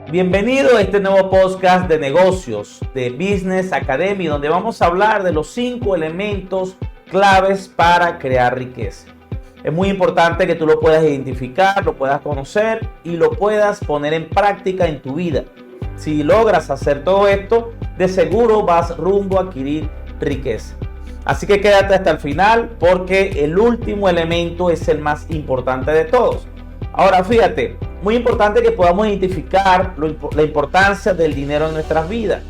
Bienvenido a este nuevo podcast de negocios de Business Academy, donde vamos a hablar de los 5 elementos claves para crear riqueza. Es muy importante que tú lo puedas identificar, lo puedas conocer y lo puedas poner en práctica en tu vida. Si logras hacer todo esto, de seguro vas rumbo a adquirir riqueza. Así que quédate hasta el final porque el último elemento es el más importante de todos. Ahora fíjate, muy importante que podamos identificar la importancia del dinero en nuestras vidas.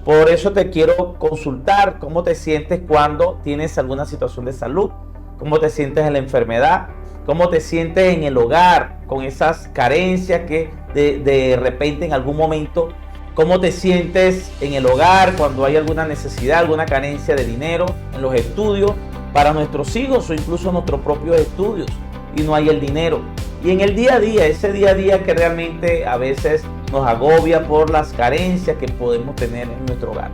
Por eso te quiero consultar cómo te sientes cuando tienes alguna situación de salud, cómo te sientes en la enfermedad, cómo te sientes en el hogar con esas carencias que de repente en algún momento, cómo te sientes en el hogar cuando hay alguna necesidad, alguna carencia de dinero en los estudios para nuestros hijos o incluso nuestros propios estudios y no hay el dinero. Y en el día a día, ese día a día que realmente a veces nos agobia por las carencias que podemos tener en nuestro hogar.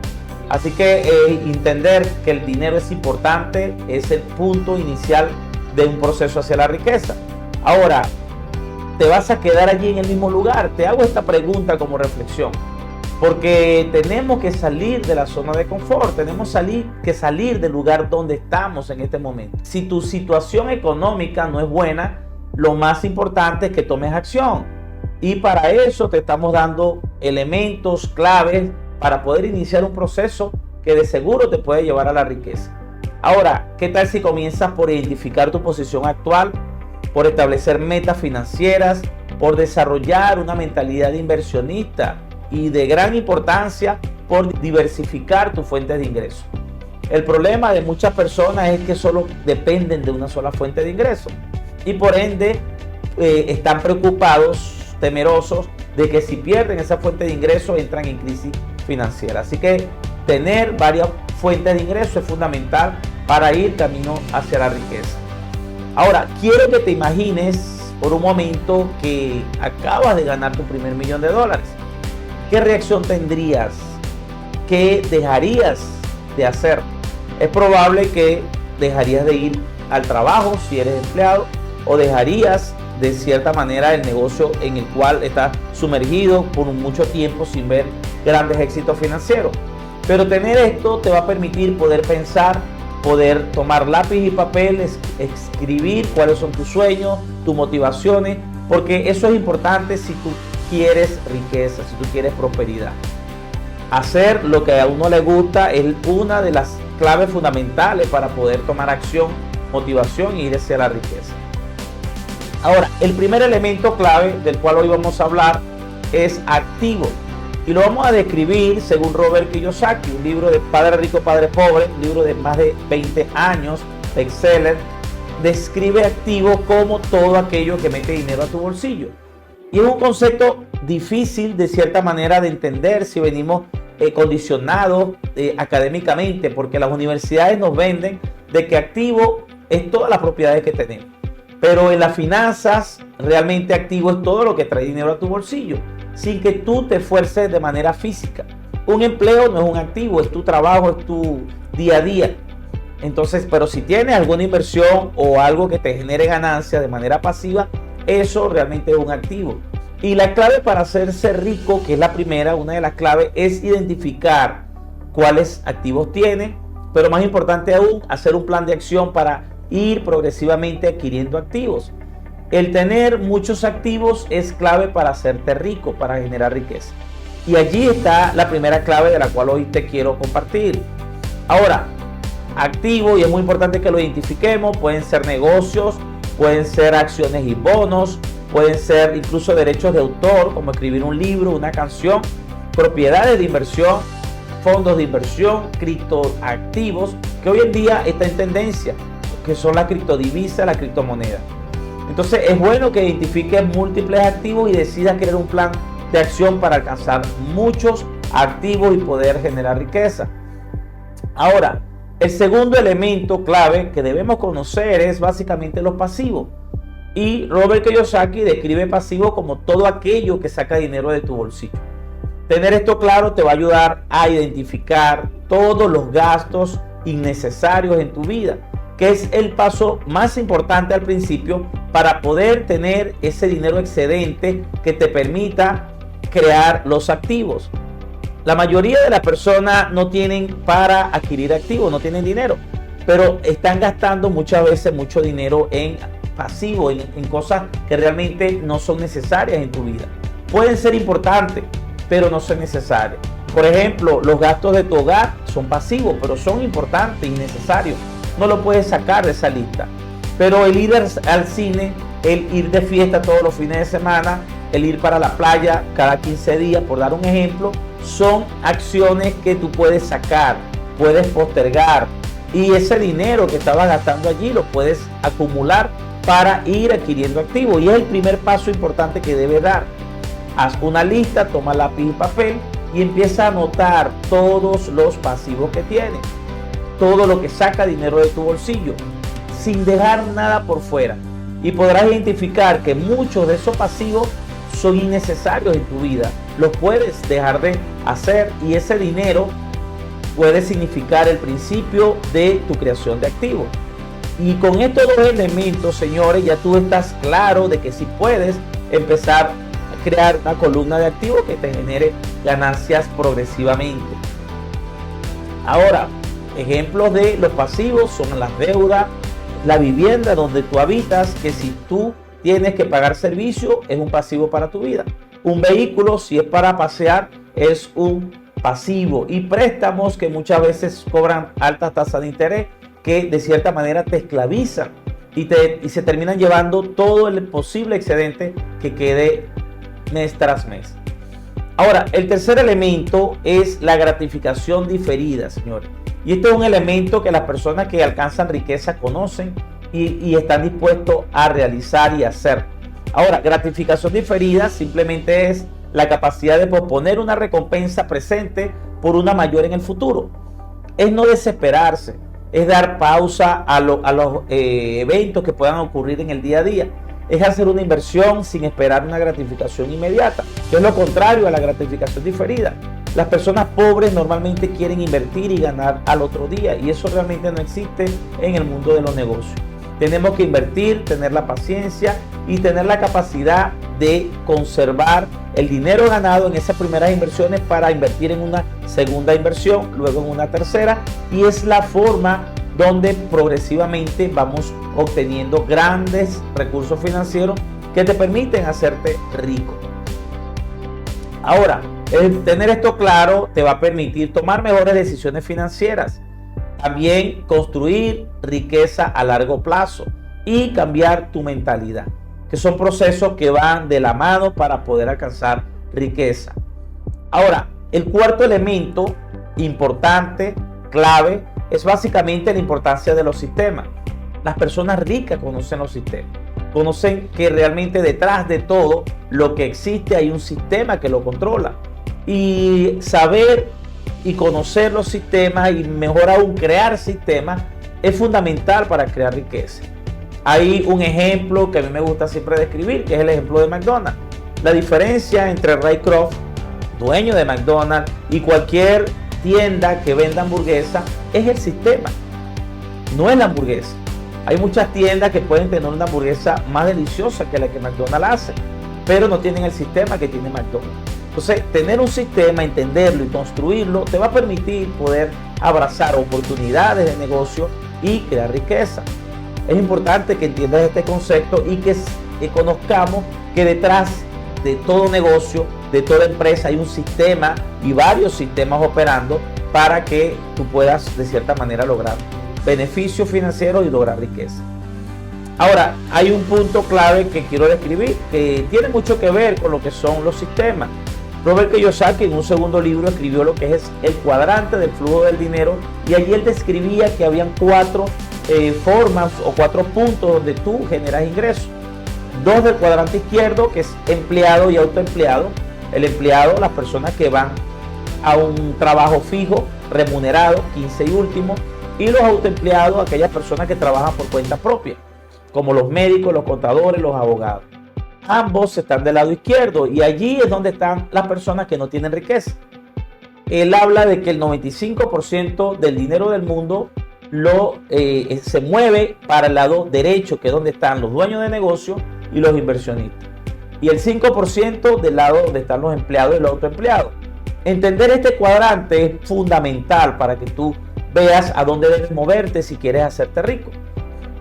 Así que entender que el dinero es importante es el punto inicial de un proceso hacia la riqueza. Ahora, ¿te vas a quedar allí en el mismo lugar? Te hago esta pregunta como reflexión. Porque tenemos que salir de la zona de confort, tenemos que salir del lugar donde estamos en este momento. Si tu situación económica no es buena, lo más importante es que tomes acción. Y para eso te estamos dando elementos claves para poder iniciar un proceso que de seguro te puede llevar a la riqueza. Ahora, ¿qué tal si comienzas por identificar tu posición actual, por establecer metas financieras, por desarrollar una mentalidad de inversionista y de gran importancia por diversificar tus fuentes de ingresos? El problema de muchas personas es que solo dependen de una sola fuente de ingresos y por ende están preocupados, temerosos de que si pierden esa fuente de ingresos entran en crisis financiera. Así que tener varias fuentes de ingresos es fundamental para ir camino hacia la riqueza. Ahora, quiero que te imagines por un momento que acabas de ganar tu primer $1.000.000. ¿Qué reacción tendrías? ¿Qué dejarías de hacer? Es probable que dejarías de ir al trabajo si eres empleado o dejarías de cierta manera el negocio en el cual estás sumergido por mucho tiempo sin ver grandes éxitos financieros. Pero tener esto te va a permitir poder pensar, poder tomar lápiz y papel, escribir cuáles son tus sueños, tus motivaciones, porque eso es importante si tú quieres riqueza, si tú quieres prosperidad. Hacer lo que a uno le gusta es una de las claves fundamentales para poder tomar acción, motivación e ir hacia la riqueza. Ahora, el primer elemento clave del cual hoy vamos a hablar es activo. Y lo vamos a describir según Robert Kiyosaki, un libro de Padre Rico, Padre Pobre, un libro de más de 20 años, bestseller. Describe activo como todo aquello que mete dinero a tu bolsillo. Y es un concepto difícil de cierta manera de entender si venimos condicionados académicamente, porque las universidades nos venden de que activo es todas las propiedades que tenemos. Pero en las finanzas, realmente activo es todo lo que trae dinero a tu bolsillo, sin que tú te esfuerces de manera física. Un empleo no es un activo, es tu trabajo, es tu día a día. Entonces, pero si tienes alguna inversión o algo que te genere ganancias de manera pasiva, eso realmente es un activo. Y la clave para hacerse rico, que es la primera, una de las claves, es identificar cuáles activos tienes, pero más importante aún, hacer un plan de acción para ir progresivamente adquiriendo activos. El tener muchos activos es clave para hacerte rico, para generar riqueza. Y allí está la primera clave de la cual hoy te quiero compartir. Ahora, activo, y es muy importante que lo identifiquemos, pueden ser negocios, pueden ser acciones y bonos, pueden ser incluso derechos de autor, como escribir un libro, una canción, propiedades de inversión, fondos de inversión, criptoactivos, que hoy en día está en tendencia, que son la criptodivisa, la criptomoneda. Entonces es bueno que identifiques múltiples activos y decidas crear un plan de acción para alcanzar muchos activos y poder generar riqueza. Ahora, el segundo elemento clave que debemos conocer es básicamente los pasivos. Y Robert Kiyosaki describe pasivo como todo aquello que saca dinero de tu bolsillo. Tener esto claro te va a ayudar a identificar todos los gastos innecesarios en tu vida, que es el paso más importante al principio para poder tener ese dinero excedente que te permita crear los activos. La mayoría de las personas no tienen para adquirir activos, no tienen dinero, pero están gastando muchas veces mucho dinero en pasivo, en cosas que realmente no son necesarias en tu vida. Pueden ser importantes, pero no son necesarias. Por ejemplo, los gastos de tu hogar son pasivos, pero son importantes y necesarios. No lo puedes sacar de esa lista. Pero el ir al cine, el ir de fiesta todos los fines de semana, el ir para la playa cada 15 días, por dar un ejemplo, son acciones que tú puedes sacar, puedes postergar, y ese dinero que estabas gastando allí lo puedes acumular para ir adquiriendo activos. Y es el primer paso importante que debes dar. Haz una lista, toma lápiz y papel y empieza a anotar todos los pasivos que tienes, todo lo que saca dinero de tu bolsillo, sin dejar nada por fuera. Y podrás identificar que muchos de esos pasivos son innecesarios en tu vida. Los puedes dejar de hacer y ese dinero puede significar el principio de tu creación de activos. Y con estos dos elementos, señores, ya tú estás claro de que si puedes empezar a crear una columna de activos que te genere ganancias progresivamente. Ahora, ejemplos de los pasivos son las deudas, la vivienda donde tú habitas, que si tú tienes que pagar servicio es un pasivo para tu vida. Un vehículo, si es para pasear, es un pasivo. Y préstamos que muchas veces cobran altas tasas de interés que de cierta manera te esclavizan y se terminan llevando todo el posible excedente que quede mes tras mes. Ahora, el tercer elemento es la gratificación diferida, señores. Y este es un elemento que las personas que alcanzan riqueza conocen y están dispuestos a realizar y hacer. Ahora, gratificación diferida simplemente es la capacidad de posponer una recompensa presente por una mayor en el futuro. Es no desesperarse, es dar pausa a los eventos que puedan ocurrir en el día a día. Es hacer una inversión sin esperar una gratificación inmediata, que es lo contrario a la gratificación diferida. Las personas pobres normalmente quieren invertir y ganar al otro día, y eso realmente no existe en el mundo de los negocios. Tenemos que invertir, tener la paciencia y tener la capacidad de conservar el dinero ganado en esas primeras inversiones para invertir en una segunda inversión, luego en una tercera, y es la forma donde progresivamente vamos obteniendo grandes recursos financieros que te permiten hacerte rico. Ahora, el tener esto claro te va a permitir tomar mejores decisiones financieras, también construir riqueza a largo plazo y cambiar tu mentalidad, que son procesos que van de la mano para poder alcanzar riqueza. Ahora, el cuarto elemento importante, clave, es básicamente la importancia de los sistemas. Las personas ricas conocen los sistemas, conocen que realmente detrás de todo lo que existe hay un sistema que lo controla. Y saber y conocer los sistemas y mejor aún crear sistemas es fundamental para crear riqueza. Hay un ejemplo que a mí me gusta siempre describir, que es el ejemplo de McDonald's. La diferencia entre Ray Kroc, dueño de McDonald's, y cualquier tienda que venda hamburguesa es el sistema, no es la hamburguesa. Hay muchas tiendas que pueden tener una hamburguesa más deliciosa que la que McDonald's hace, pero no tienen el sistema que tiene McDonald's. Entonces, tener un sistema, entenderlo y construirlo te va a permitir poder abrazar oportunidades de negocio y crear riqueza. Es importante que entiendas este concepto y que conozcamos que detrás de todo negocio, de toda empresa, hay un sistema y varios sistemas operando para que tú puedas de cierta manera lograr beneficios financieros y lograr riqueza. Ahora, hay un punto clave que quiero describir que tiene mucho que ver con lo que son los sistemas. Robert Kiyosaki en un segundo libro escribió lo que es el cuadrante del flujo del dinero, y allí él describía que habían cuatro formas o 4 puntos donde tú generas ingresos. 2 del cuadrante izquierdo, que es empleado y autoempleado. El empleado, las personas que van a un trabajo fijo, remunerado, 15 y último. Y los autoempleados, aquellas personas que trabajan por cuenta propia, como los médicos, los contadores, los abogados. Ambos están del lado izquierdo y allí es donde están las personas que no tienen riqueza. Él habla de que el 95% del dinero del mundo se mueve para el lado derecho, que es donde están los dueños de negocio y los inversionistas. y el 5% del lado donde están los empleados y los autoempleados. Entender este cuadrante es fundamental para que tú veas a dónde debes moverte si quieres hacerte rico.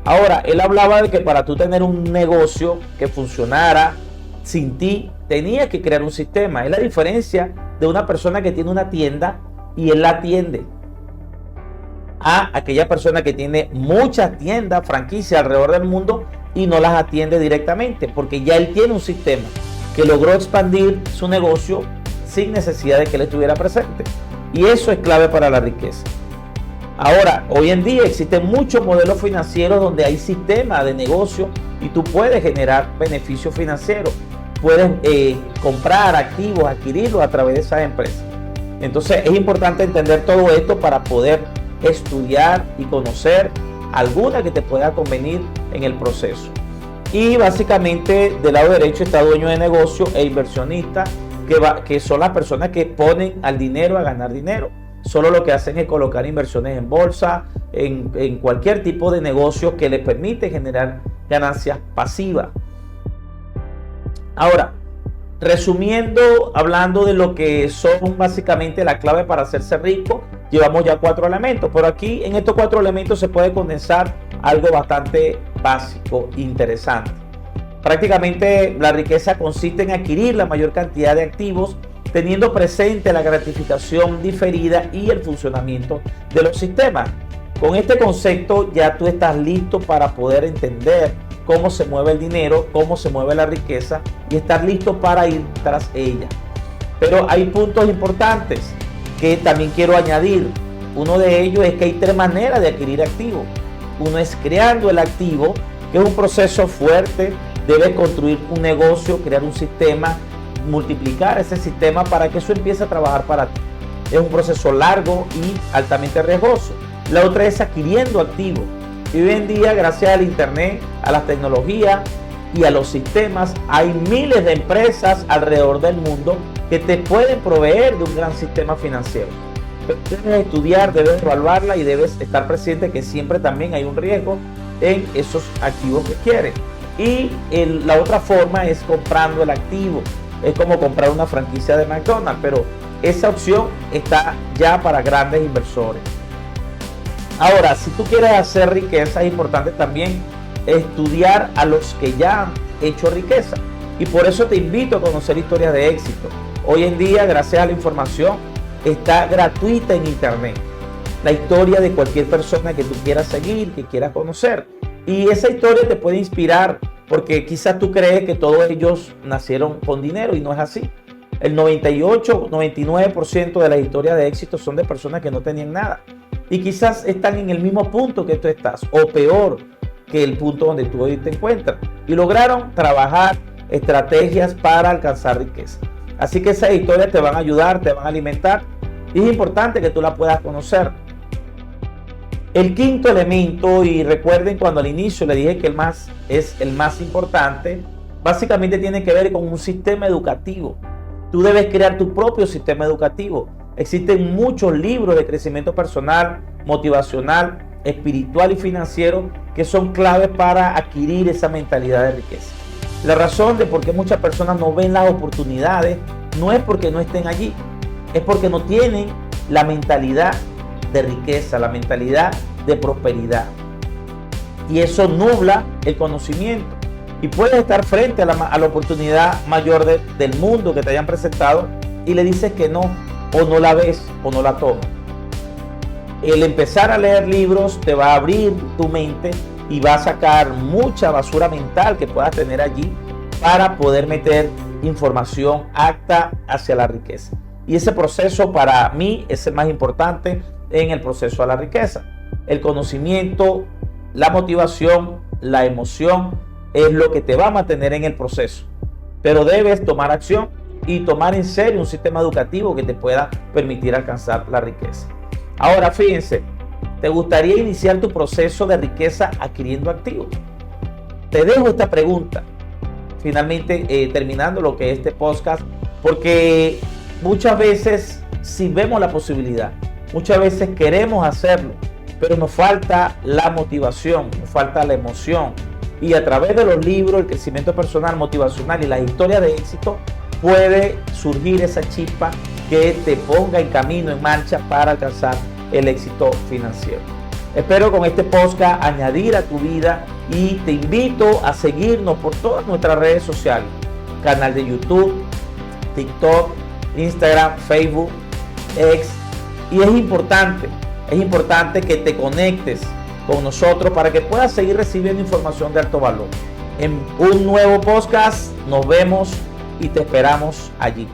Ahora, él hablaba de que para tú tener un negocio que funcionara sin ti, tenías que crear un sistema. Es la diferencia de una persona que tiene una tienda y él la atiende, a aquella persona que tiene muchas tiendas, franquicias alrededor del mundo y no las atiende directamente, porque ya él tiene un sistema que logró expandir su negocio sin necesidad de que él estuviera presente. Y eso es clave para la riqueza. Ahora, hoy en día existen muchos modelos financieros donde hay sistemas de negocio y tú puedes generar beneficios financieros. Puedes comprar activos, adquirirlos a través de esas empresas. Entonces es importante entender todo esto para poder estudiar y conocer alguna que te pueda convenir en el proceso. Y básicamente del lado derecho está dueño de negocio e inversionista, que son las personas que ponen al dinero a ganar dinero. Solo lo que hacen es colocar inversiones en bolsa, en cualquier tipo de negocio que les permite generar ganancias pasivas. Ahora, resumiendo, hablando de lo que son básicamente la clave para hacerse rico, llevamos ya 4 elementos, pero aquí en estos 4 elementos se puede condensar algo bastante básico, interesante. Prácticamente la riqueza consiste en adquirir la mayor cantidad de activos, teniendo presente la gratificación diferida y el funcionamiento de los sistemas. Con este concepto ya tú estás listo para poder entender cómo se mueve el dinero, cómo se mueve la riqueza y estar listo para ir tras ella. Pero hay puntos importantes que también quiero añadir. Uno de ellos es que hay 3 maneras de adquirir activos. Uno es creando el activo, que es un proceso fuerte. Debes construir un negocio, crear un sistema, multiplicar ese sistema para que eso empiece a trabajar para ti. Es un proceso largo y altamente riesgoso. La otra es adquiriendo activos. Y hoy en día, gracias al internet, a las tecnologías y a los sistemas, hay miles de empresas alrededor del mundo que te pueden proveer de un gran sistema financiero. Pero debes estudiar, debes evaluarla y debes estar presente que siempre también hay un riesgo en esos activos que quieres. Y la otra forma es comprando el activo. Es como comprar una franquicia de McDonald's, pero esa opción está ya para grandes inversores. Ahora, si tú quieres hacer riqueza, es importante también estudiar a los que ya han hecho riqueza. Y por eso te invito a conocer historias de éxito. Hoy en día, gracias a la información, está gratuita en internet. La historia de cualquier persona que tú quieras seguir, que quieras conocer. Y esa historia te puede inspirar porque quizás tú crees que todos ellos nacieron con dinero y no es así. El 98-99% de las historias de éxito son de personas que no tenían nada. Y quizás están en el mismo punto que tú estás o peor que el punto donde tú hoy te encuentras. Y lograron trabajar estrategias para alcanzar riqueza. Así que esas historias te van a ayudar, te van a alimentar. Y es importante que tú la puedas conocer. El quinto elemento, y recuerden cuando al inicio le dije que es el más importante, básicamente tiene que ver con un sistema educativo. Tú debes crear tu propio sistema educativo. Existen muchos libros de crecimiento personal, motivacional, espiritual y financiero que son claves para adquirir esa mentalidad de riqueza. La razón de por qué muchas personas no ven las oportunidades no es porque no estén allí, es porque no tienen la mentalidad de riqueza, la mentalidad de prosperidad. Y eso nubla el conocimiento. Y puedes estar frente a la oportunidad mayor del mundo que te hayan presentado y le dices que no, o no la ves, o no la tomas. El empezar a leer libros te va a abrir tu mente y va a sacar mucha basura mental que puedas tener allí para poder meter información apta hacia la riqueza. Y ese proceso para mí es el más importante en el proceso a la riqueza. El conocimiento, la motivación, la emoción es lo que te va a mantener en el proceso. Pero debes tomar acción y tomar en serio un sistema educativo que te pueda permitir alcanzar la riqueza. Ahora fíjense, ¿te gustaría iniciar tu proceso de riqueza adquiriendo activos? Te dejo esta pregunta, finalmente terminando lo que es este podcast, porque muchas veces si vemos la posibilidad, muchas veces queremos hacerlo, pero nos falta la motivación, nos falta la emoción, Y a través de los libros, el crecimiento personal, motivacional y las historias de éxito, puede surgir esa chispa que te ponga en camino, en marcha para alcanzar el éxito financiero. Espero con este podcast añadir a tu vida y te invito a seguirnos por todas nuestras redes sociales. Canal de YouTube, TikTok, Instagram, Facebook, X. Y es importante que te conectes con nosotros para que puedas seguir recibiendo información de alto valor. En un nuevo podcast nos vemos y te esperamos allí.